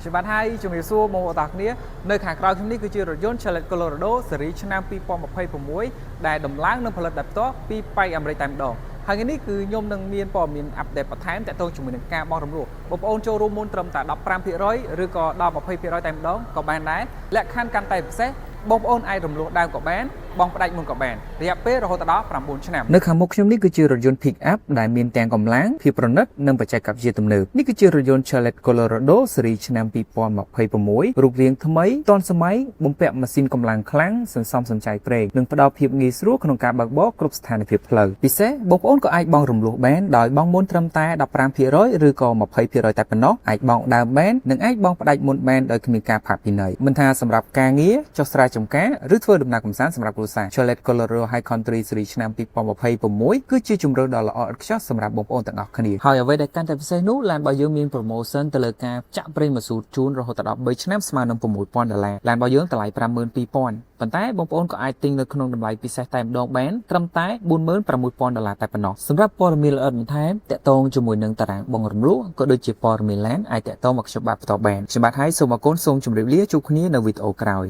ជាបាត់ហើយជំរាបសួរបងប្អូនទាំងគ្នានៅខាងក្រៅខ្ញុំនេះគឺជារថយន្ត Chevrolet Colorado ស៊េរីឆ្នាំ2026ដែលដំឡើងនិងផលិតដោយផ្ទាល់ពីប៉ែកអាមេរិកតែម្ដងហើយថ្ងៃនេះគឺខ្ញុំនឹងមានព័ត៌មានអាប់ដេតបន្ថែមទាក់ទងជាមួយនឹងការបង់រំលោះបងប្អូនចូលរួមមុនត្រឹមតែ 15% ឬក៏ដល់ 20% តែម្ដងក៏បានដែរលក្ខខណ្ឌកាន់តែពិសេសបងប្អូនអាចរំលោះដើមក៏បានបងផ្ដាច់មុនក៏បានរយៈពេលរហូតដល់ 9 ឆ្នាំនៅខាងមុខខ្ញុំនេះគឺជារថយន្ត Pick Up ដែលមានទាំងកម្លាំងភាពប្រណិតនិងបច្ចេកវិទ្យាទំនើបនេះគឺជារថយន្ត Chevrolet Colorado ស៊េរីឆ្នាំ2026រូបរាងថ្មីទាន់សម័យបំពាក់ម៉ាស៊ីនកម្លាំងខ្លាំងសន្សំសំចៃប្រេងនិងផ្ដល់ភាពងាយស្រួលក្នុងការបើកបរគ្រប់ស្ថានភាពផ្លូវពិសេសបងប្អូនក៏អាចបង់រំលោះបានដោយបង់មុនត្រឹមតែ 15% ឬក៏ 20% តែប៉ុណ្ណោះអាចបង់ដើមបាននិងអាចបង់ផ្ដាច់មុនបានដោយគ្មានការផាកពិន័យមិនថាសម្រាប់ការងារចុះស្រែចម្ការឬធ្វើដំណើរកម្សាន្តសម្រាប់គ្រួសារ Chevrolet Colorado High Country ស៊េរីឆ្នាំ2026គឺជាជម្រើសដ៏ល្អឥតខ្ចោះសម្រាប់បងប្អូនទាំងអស់គ្នាហើយអ្វីដែលកាន់តែពិសេសនោះឡានរបស់យើងមាន promotion ទៅលើការចាក់ប្រេងម៉ាស៊ូតជូនរហូតដល់ 3 ឆ្នាំស្មើនឹង $6,000 ឡានរបស់យើងតម្លៃ 52,000 ប៉ុន្តែបងប្អូនក៏អាចទិញនៅក្នុងតម្លៃពិសេសតែម្ដងបានត្រឹមតែ $46,000 តែប៉ុណ្ណោះសម្រាប់ព័ត៌មានលម្អិតបន្ថែមតាក់ទងជាមួយនឹងតារាងបង់រំលោះក៏ដូចជាព័ត៌មានឡានអាចតាក់ទងមកខ្ញុំបាទបន្តបានខ្ញុំបាទហើយសូមអរគុណសូមជម្រាបលាជួបគ្នានៅវីដេអូក្រោយ